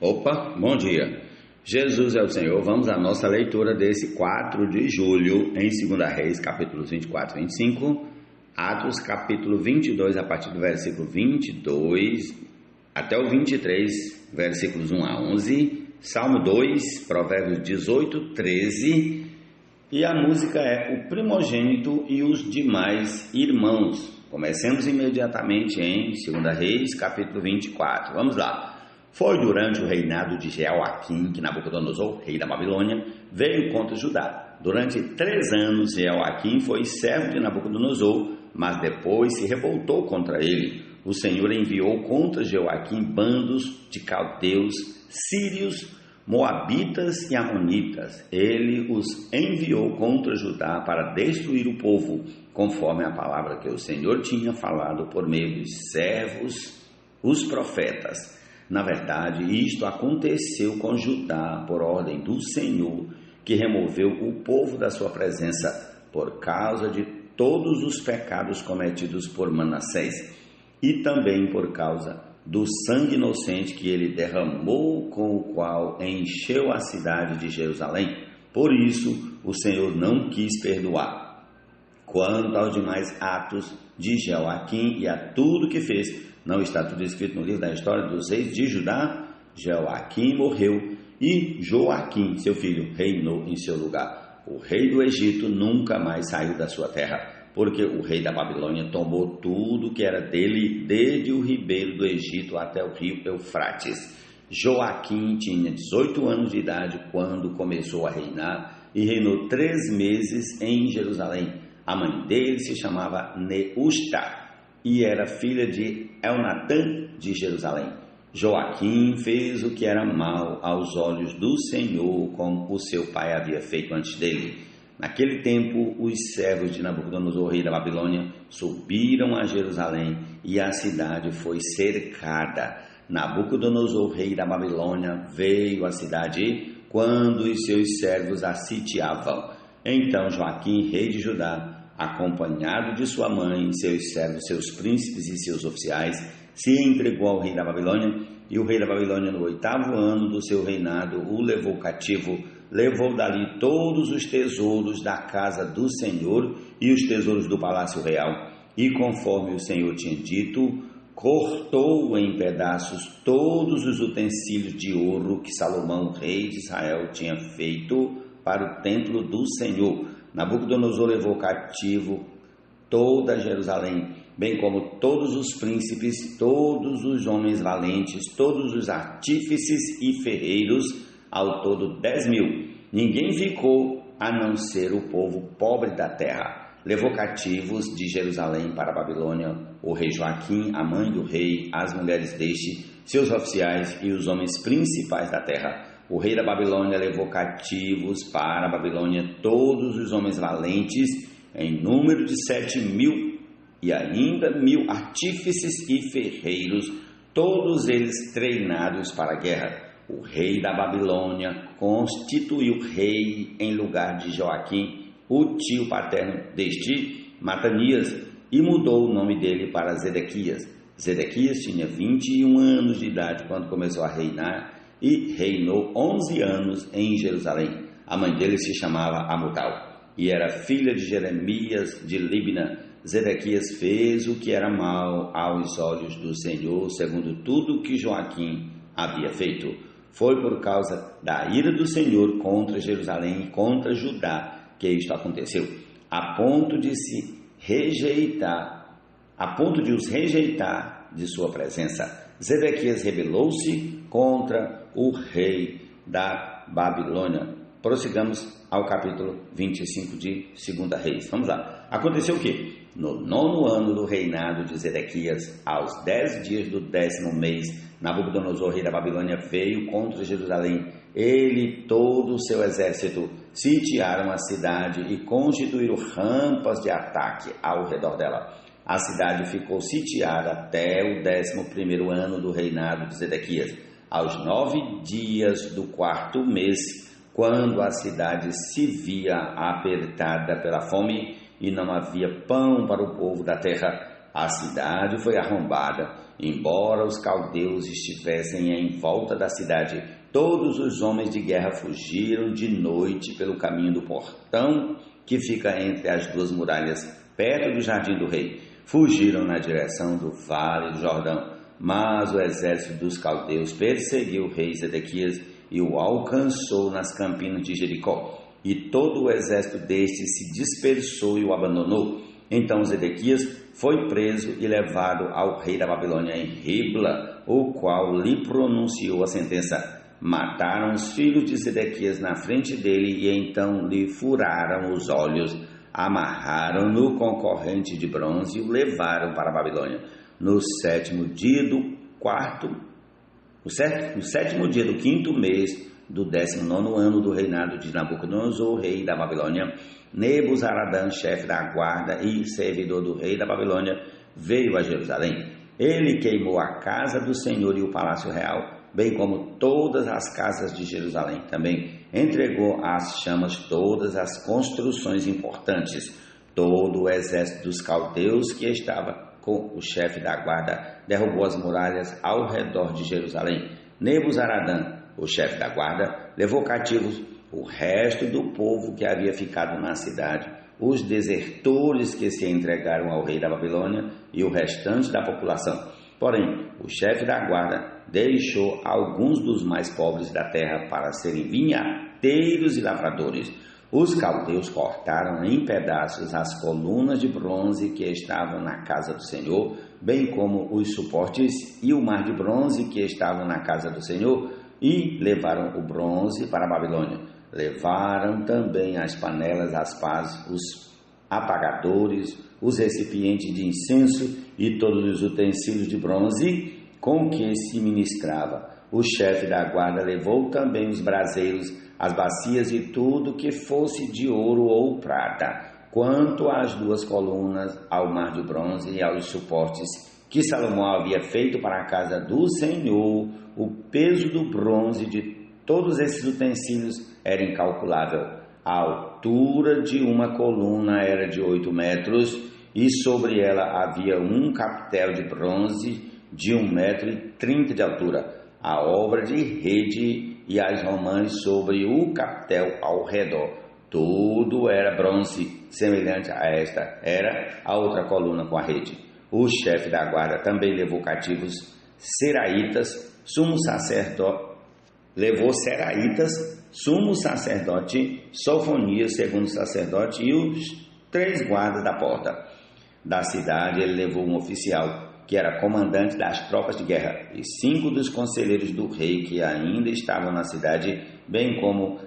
Opa, bom dia. Jesus é o Senhor. Vamos à nossa leitura desse 4 de julho em 2 Reis, capítulos 24 e 25, Atos, capítulo 22, a partir do versículo 22 até o 23, versículos 1 a 11, Salmo 2, Provérbios 18, 13, e a música é O Primogênito e os Demais Irmãos. Comecemos imediatamente em 2 Reis, capítulo 24. Vamos lá. Foi durante o reinado de Jeoaquim que Nabucodonosor, rei da Babilônia, veio contra Judá. Durante 3 anos, Jeoaquim foi servo de Nabucodonosor, mas depois se revoltou contra ele. O Senhor enviou contra Jeoaquim bandos de caldeus, sírios, moabitas e amonitas. Ele os enviou contra Judá para destruir o povo, conforme a palavra que o Senhor tinha falado por meio dos servos, os profetas. Na verdade, isto aconteceu com Judá por ordem do Senhor, que removeu o povo da sua presença por causa de todos os pecados cometidos por Manassés e também por causa do sangue inocente que ele derramou, com o qual encheu a cidade de Jerusalém. Por isso, o Senhor não quis perdoar. Quanto aos demais atos de Jeoaquim e a tudo que fez, não está tudo escrito no livro da história dos reis de Judá? Jeoaquim morreu e Joaquim, seu filho, reinou em seu lugar. O rei do Egito nunca mais saiu da sua terra, porque o rei da Babilônia tomou tudo que era dele, desde o ribeiro do Egito até o rio Eufrates. Joaquim tinha 18 anos de idade quando começou a reinar e reinou 3 meses em Jerusalém. A mãe dele se chamava Neusta e era filha de Elnatã de Jerusalém. Joaquim fez o que era mal aos olhos do Senhor, como o seu pai havia feito antes dele. Naquele tempo, os servos de Nabucodonosor, rei da Babilônia, subiram a Jerusalém e a cidade foi cercada. Nabucodonosor, rei da Babilônia, veio à cidade quando os seus servos a sitiavam. Então Joaquim, rei de Judá, acompanhado de sua mãe, seus servos, seus príncipes e seus oficiais, se entregou ao rei da Babilônia, e o rei da Babilônia, no 8º ano do seu reinado, o levou cativo, levou dali todos os tesouros da casa do Senhor e os tesouros do palácio real, e conforme o Senhor tinha dito, cortou em pedaços todos os utensílios de ouro que Salomão, rei de Israel, tinha feito para o templo do Senhor. Nabucodonosor levou cativo toda Jerusalém, bem como todos os príncipes, todos os homens valentes, todos os artífices e ferreiros, ao todo 10.000. Ninguém ficou a não ser o povo pobre da terra. Levou cativos de Jerusalém para a Babilônia o rei Joaquim, a mãe do rei, as mulheres deste, seus oficiais e os homens principais da terra. O rei da Babilônia levou cativos para a Babilônia todos os homens valentes, em número de 7.000, e ainda 1.000 artífices e ferreiros, todos eles treinados para a guerra. O rei da Babilônia constituiu rei em lugar de Joaquim, o tio paterno deste, Matanias, e mudou o nome dele para Zedequias. Zedequias tinha 21 anos de idade quando começou a reinar, e reinou 11 anos em Jerusalém. A mãe dele se chamava Amutal, e era filha de Jeremias de Libna. Zedequias fez o que era mal aos olhos do Senhor, segundo tudo que Joaquim havia feito. Foi por causa da ira do Senhor contra Jerusalém e contra Judá que isto aconteceu, a ponto de os rejeitar de sua presença. Zedequias rebelou-se contra o rei da Babilônia. Prossigamos ao capítulo 25 de 2 Reis. Vamos lá. Aconteceu o quê? No 9º ano do reinado de Zedequias, aos 10 dias do 10º mês, Nabucodonosor, rei da Babilônia, veio contra Jerusalém. Ele e todo o seu exército sitiaram a cidade e constituíram rampas de ataque ao redor dela. A cidade ficou sitiada até o 11º ano do reinado de Zedequias. Aos 9 dias do 4º mês, quando a cidade se via apertada pela fome e não havia pão para o povo da terra, A cidade foi arrombada, embora os caldeus estivessem em volta da cidade. Todos os homens de guerra fugiram de noite pelo caminho do portão que fica entre as duas muralhas, perto do jardim do rei. Fugiram na direção do vale do Jordão. Mas o exército dos caldeus perseguiu o rei Zedequias e o alcançou nas campinas de Jericó. E todo o exército deste se dispersou e o abandonou. Então Zedequias foi preso e levado ao rei da Babilônia em Ribla, o qual lhe pronunciou a sentença. Mataram os filhos de Zedequias na frente dele e então lhe furaram os olhos, amarraram-no com corrente de bronze e o levaram para a Babilônia. No sétimo dia do quinto mês do 19º ano do reinado de Nabucodonosor, rei da Babilônia, Nebuzaradã, chefe da guarda e servidor do rei da Babilônia, veio a Jerusalém. Ele queimou a casa do Senhor e o palácio real, bem como todas as casas de Jerusalém. Também entregou às chamas todas as construções importantes. Todo o exército dos caldeus que estava com o chefe da guarda derrubou as muralhas ao redor de Jerusalém. Nebuzaradã, o chefe da guarda, levou cativos o resto do povo que havia ficado na cidade, os desertores que se entregaram ao rei da Babilônia e o restante da população. Porém, o chefe da guarda deixou alguns dos mais pobres da terra para serem vinhateiros e lavradores. Os caldeus cortaram em pedaços as colunas de bronze que estavam na casa do Senhor, bem como os suportes e o mar de bronze que estavam na casa do Senhor, e levaram o bronze para a Babilônia. Levaram também as panelas, as pás, os apagadores, os recipientes de incenso e todos os utensílios de bronze com que se ministrava. O chefe da guarda levou também os braseiros, as bacias e tudo que fosse de ouro ou prata. Quanto às duas colunas, ao mar de bronze e aos suportes que Salomão havia feito para a casa do Senhor, o peso do bronze de todos esses utensílios era incalculável. A altura de uma coluna era de 8 metros e sobre ela havia um capitel de bronze de 1,30 m de altura. A obra de rede e as romãs sobre o capitel ao redor. Tudo era bronze, semelhante a esta era a outra coluna com a rede. O chefe da guarda também levou cativos Seraitas, sumo sacerdote, Sofonias, segundo sacerdote, e os 3 guardas da porta da cidade. Ele levou um oficial, que era comandante das tropas de guerra, e 5 dos conselheiros do rei que ainda estavam na cidade, bem como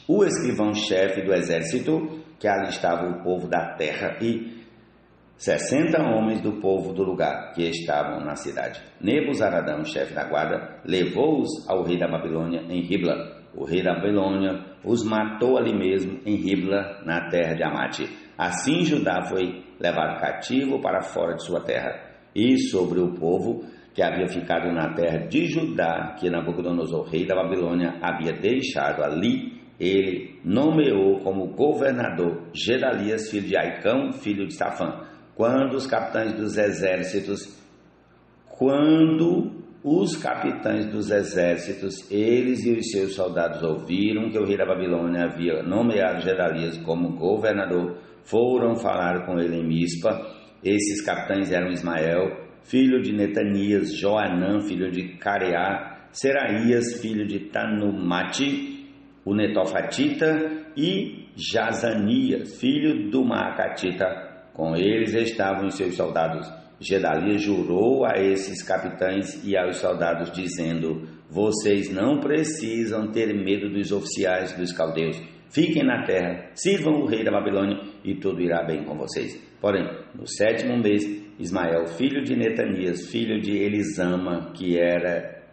o escrivão-chefe do exército, que alistava o povo da terra, e 60 homens do povo do lugar que estavam na cidade. Nebuzaradã, chefe da guarda, levou-os ao rei da Babilônia em Ribla. O rei da Babilônia os matou ali mesmo em Ribla, na terra de Amate. Assim Judá foi levado cativo para fora de sua terra. E sobre o povo que havia ficado na terra de Judá, que Nabucodonosor, rei da Babilônia, havia deixado ali, ele nomeou como governador Gedalias, filho de Aicão, filho de Safã. Quando os capitães dos exércitos, eles e os seus soldados ouviram que o rei da Babilônia havia nomeado Gedalias como governador, foram falar com ele em Mispa. Esses capitães eram Ismael, filho de Netanias, Joanã, filho de Careá, Seraías, filho de Tanumate, o Netofatita, e Jazanias, filho do Maacatita. Com eles estavam os seus soldados. Gedalias jurou a esses capitães e aos soldados, dizendo: vocês não precisam ter medo dos oficiais dos caldeus. Fiquem na terra, sirvam o rei da Babilônia e tudo irá bem com vocês. Porém, no 7º mês, Ismael, filho de Netanias, filho de Elisama, que era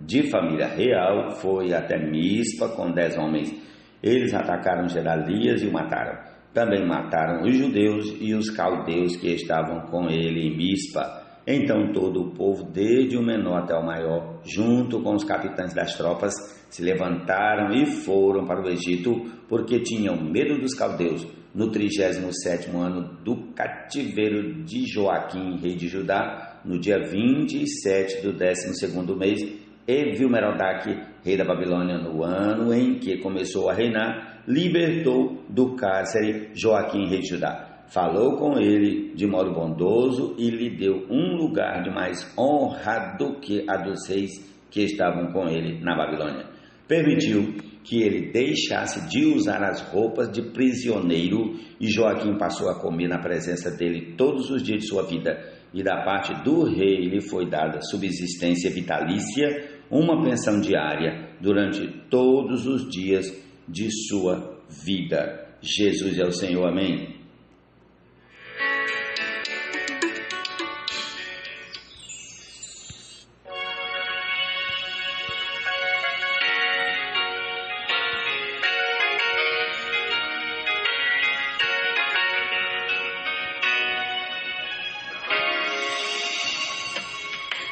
de família real, foi até Mispa com 10 homens. Eles atacaram Gedalias e o mataram. Também mataram os judeus e os caldeus que estavam com ele em Mispa. Então todo o povo, desde o menor até o maior, junto com os capitães das tropas, se levantaram e foram para o Egito, porque tinham medo dos caldeus. no 37º ano do cativeiro de Joaquim, rei de Judá, no dia 27 do 12º mês, Evil-Merodach, rei da Babilônia, no ano em que começou a reinar, libertou do cárcere Joaquim, rei de Judá. Falou com ele de modo bondoso e lhe deu um lugar de mais honra do que a dos reis que estavam com ele na Babilônia. Permitiu que ele deixasse de usar as roupas de prisioneiro e Joaquim passou a comer na presença dele todos os dias de sua vida. E da parte do rei lhe foi dada subsistência vitalícia, uma pensão diária durante todos os dias de sua vida. Jesus é o Senhor, amém.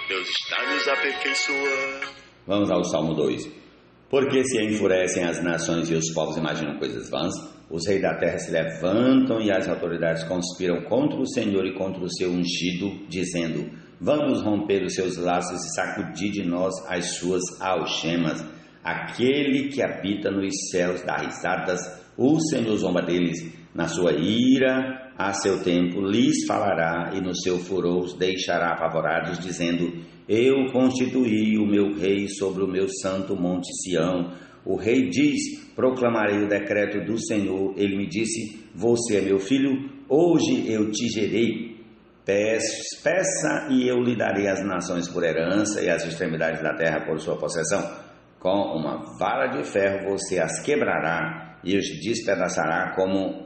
Deus está nos aperfeiçoando. Vamos ao Salmo 2. Porque se enfurecem as nações e os povos imaginam coisas vãs, os reis da terra se levantam e as autoridades conspiram contra o Senhor e contra o seu ungido, dizendo: vamos romper os seus laços e sacudir de nós as suas algemas. Aquele que habita nos céus dá risadas, o Senhor zomba deles. Na sua ira, a seu tempo, lhes falará e no seu furor os deixará apavorados, dizendo: eu constituí o meu rei sobre o meu santo monte Sião. O rei diz: proclamarei o decreto do Senhor. Ele me disse: você é meu filho, hoje eu te gerei. Peça e eu lhe darei as nações por herança e as extremidades da terra por sua possessão. Com uma vara de ferro você as quebrará e os despedaçará como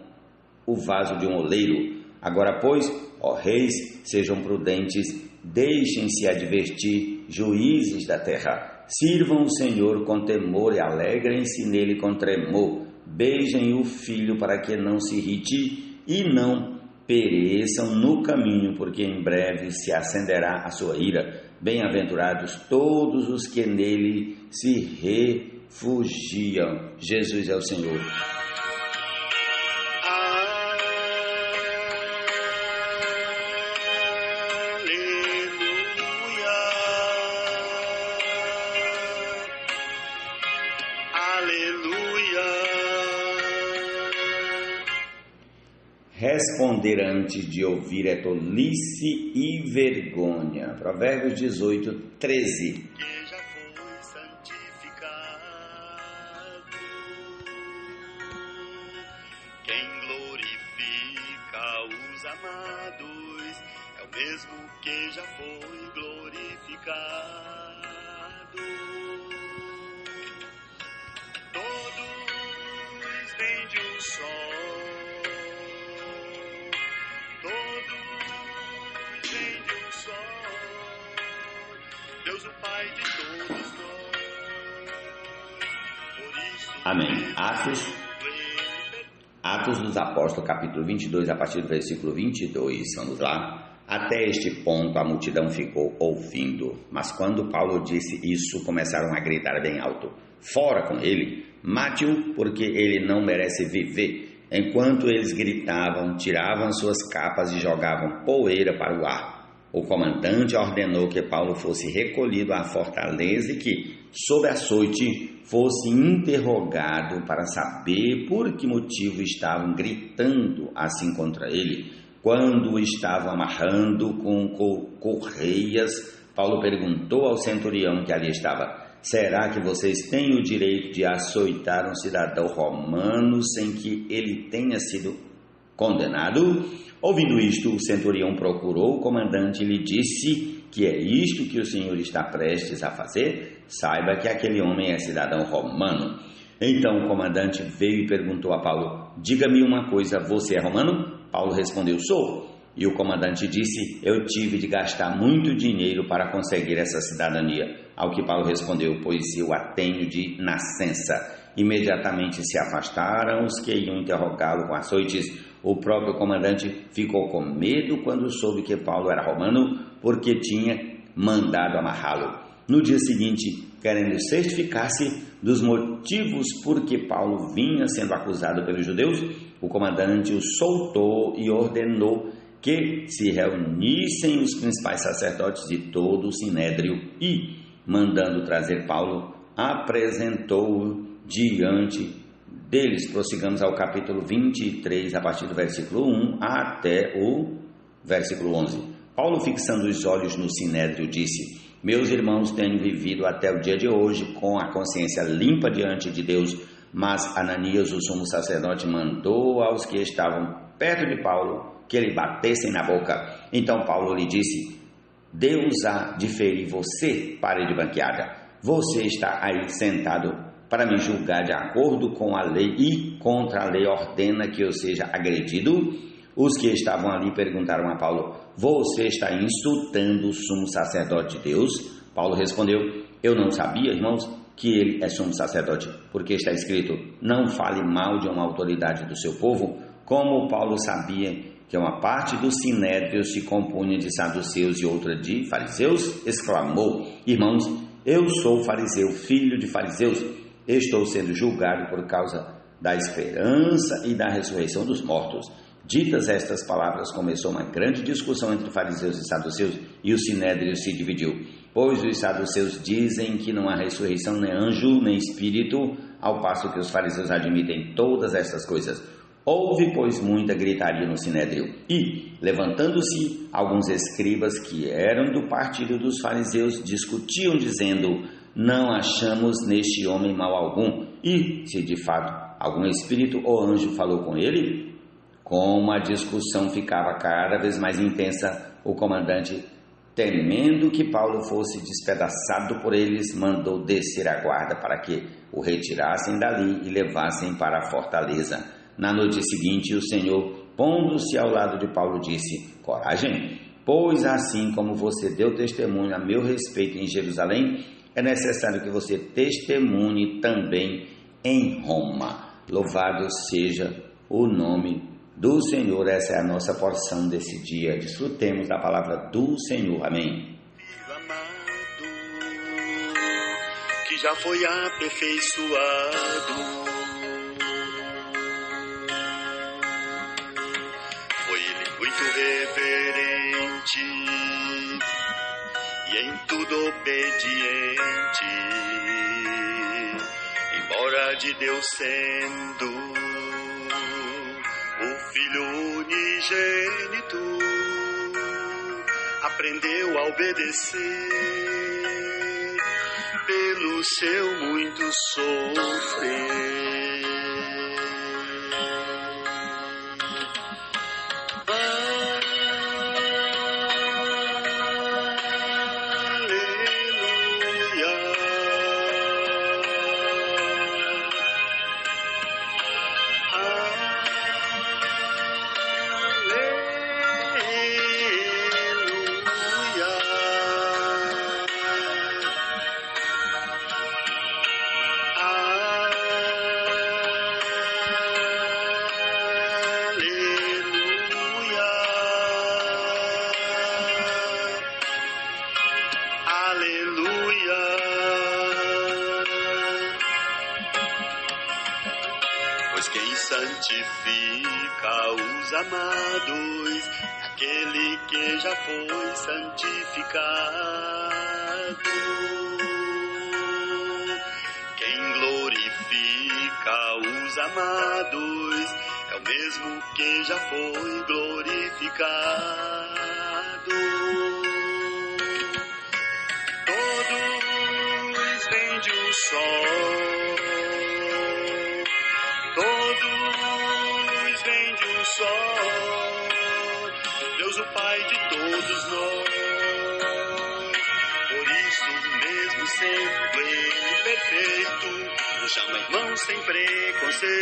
o vaso de um oleiro. Agora, pois, ó reis, sejam prudentes, deixem-se advertir, juízes da terra. Sirvam o Senhor com temor e alegrem-se nele com tremor. Beijem o filho para que não se irrite e não pereçam no caminho, porque em breve se acenderá a sua ira. Bem-aventurados todos os que nele se refugiam. Jesus é o Senhor. Responder antes de ouvir é tolice e vergonha. Provérbios 18, 13. Que já foi santificado, quem glorifica os amados é o mesmo que já foi glorificado. Todos vêm de um só. Deus, o Pai de todos nós. Por isso, amém. Atos dos Apóstolos, capítulo 22, a partir do versículo 22. Vamos lá. Até este ponto a multidão ficou ouvindo. Mas quando Paulo disse isso, começaram a gritar bem alto: fora com ele, mate-o, porque ele não merece viver. Enquanto eles gritavam, tiravam suas capas e jogavam poeira para o ar. O comandante ordenou que Paulo fosse recolhido à fortaleza e que, sob açoite, fosse interrogado para saber por que motivo estavam gritando assim contra ele. Quando o estavam amarrando com correias, Paulo perguntou ao centurião que ali estava: será que vocês têm o direito de açoitar um cidadão romano sem que ele tenha sido condenado? Ouvindo isto, o centurião procurou o comandante e lhe disse: que é isto que o senhor está prestes a fazer? Saiba que aquele homem é cidadão romano. Então o comandante veio e perguntou a Paulo: diga-me uma coisa, você é romano? Paulo respondeu: sou. E o comandante disse: eu tive de gastar muito dinheiro para conseguir essa cidadania. Ao que Paulo respondeu: pois eu a tenho de nascença. Imediatamente se afastaram os que iam interrogá-lo com açoites. O próprio comandante ficou com medo quando soube que Paulo era romano, porque tinha mandado amarrá-lo. No dia seguinte, querendo certificar-se dos motivos por que Paulo vinha sendo acusado pelos judeus, O comandante o soltou e ordenou que se reunissem os principais sacerdotes de todo o sinédrio e, mandando trazer Paulo, apresentou-o diante deles. Prossigamos ao capítulo 23, a partir do versículo 1 até o versículo 11. Paulo, fixando os olhos no sinédrio, disse: meus irmãos, tenho vivido até o dia de hoje com a consciência limpa diante de Deus, mas Ananias, o sumo sacerdote, mandou aos que estavam perto de Paulo que lhe batessem na boca. Então Paulo lhe disse: Deus há de ferir você, pare de banqueada. Você está aí sentado para me julgar de acordo com a lei e contra a lei ordena que eu seja agredido? Os que estavam ali perguntaram a Paulo: você está insultando o sumo sacerdote de Deus? Paulo respondeu: eu não sabia, irmãos, que ele é sumo sacerdote, porque está escrito: não fale mal de uma autoridade do seu povo. Como Paulo sabia que uma parte do sinédrio se compunha de saduceus e outra de fariseus, exclamou: irmãos, eu sou fariseu, filho de fariseus. Estou sendo julgado por causa da esperança e da ressurreição dos mortos. Ditas estas palavras, começou uma grande discussão entre fariseus e saduceus, e o sinédrio se dividiu. Pois os saduceus dizem que não há ressurreição, nem anjo, nem espírito, ao passo que os fariseus admitem todas estas coisas. Houve, pois, muita gritaria no sinédrio, e, levantando-se, alguns escribas que eram do partido dos fariseus discutiam, dizendo: não achamos neste homem mal algum, e, se de fato algum espírito ou anjo falou com ele. Como a discussão ficava cada vez mais intensa, o comandante, temendo que Paulo fosse despedaçado por eles, mandou descer a guarda para que o retirassem dali e levassem para a fortaleza. Na noite seguinte, o Senhor, pondo-se ao lado de Paulo, disse: coragem, pois assim como você deu testemunho a meu respeito em Jerusalém, é necessário que você testemunhe também em Roma. Louvado seja o nome do Senhor. Essa é a nossa porção desse dia. Desfrutemos da palavra do Senhor. Amém. Filho amado, que já foi aperfeiçoado, foi ele muito reverente e em tudo obediente, embora de Deus sendo o Filho unigênito, aprendeu a obedecer pelo seu muito sofrer. Santifica os amados, aquele que já foi santificado. Quem glorifica os amados é o mesmo que já foi glorificado. Todos vêm de um só. Todos vêm de um só, Deus o Pai de todos nós. Por isso mesmo, sendo Ele perfeito, nos chama irmãos sem preconceito.